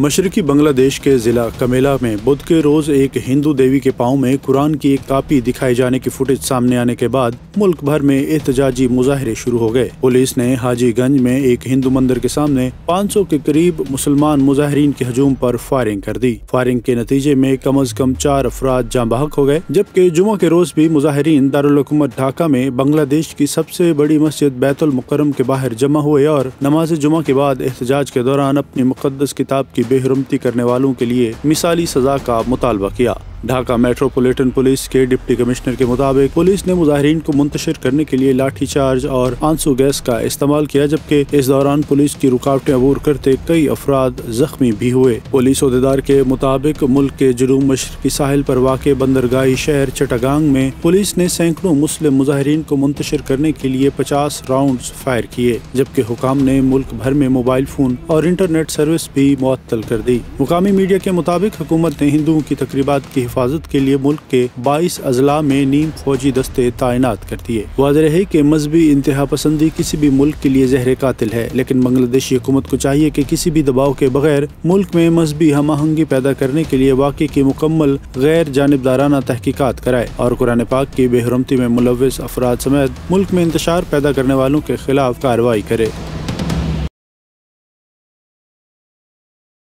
مشرقی بنگلہ دیش کے ضلع کمیلا میں بدھ کے روز ایک ہندو دیوی کے پاؤں میں قرآن کی ایک کاپی دکھائے جانے کی فوٹیج سامنے آنے کے بعد ملک بھر میں احتجاجی مظاہرے شروع ہو گئے۔ پولیس نے حاجی گنج میں ایک ہندو مندر کے سامنے 500 کے قریب مسلمان مظاہرین کے ہجوم پر فائرنگ کر دی۔ فائرنگ کے نتیجے میں کم از کم 4 افراد جاں بحق ہو گئے، جبکہ جمعہ کے روز بھی مظاہرین دارالحکومت ڈھاکہ میں بنگلہ دیش کی سب سے بڑی مسجد بیت المکرم کے باہر جمع ہوئے اور نماز جمعہ کے بعد احتجاج کے دوران اپنی مقدس کتاب کی بے حرمتی کرنے والوں کے لیے مثالی سزا کا مطالبہ کیا۔ ڈھاکہ میٹروپولیٹن پولیس کے ڈپٹی کمشنر کے مطابق پولیس نے مظاہرین کو منتشر کرنے کے لیے لاٹھی چارج اور آنسو گیس کا استعمال کیا، جبکہ اس دوران پولیس کی رکاوٹیں عبور کرتے کئی افراد زخمی بھی ہوئے۔ پولیس عہدیدار کے مطابق ملک کے جنوب مشرقی ساحل پر واقع بندرگاہی شہر چٹاگانگ میں پولیس نے سینکڑوں مسلم مظاہرین کو منتشر کرنے کے لیے 50 راؤنڈز فائر کیے، جبکہ حکام نے ملک بھر میں موبائل فون اور انٹرنیٹ سروس بھی معطل کر دی۔ مقامی میڈیا کے مطابق حکومت نے ہندوؤں کی تقریبات کی حفاظت کے لیے ملک کے 22 اضلاع میں نیم فوجی دستے تعینات کر دیے۔ واضح ہے کہ مذہبی انتہا پسندی کسی بھی ملک کے لیے زہر قاتل ہے، لیکن بنگلہ دیشی حکومت کو چاہیے کہ کسی بھی دباؤ کے بغیر ملک میں مذہبی ہم آہنگی پیدا کرنے کے لیے واقعے کی مکمل غیر جانبدارانہ تحقیقات کرائے اور قرآن پاک کی بے حرمتی میں ملوث افراد سمیت ملک میں انتشار پیدا کرنے والوں کے خلاف کارروائی کرے۔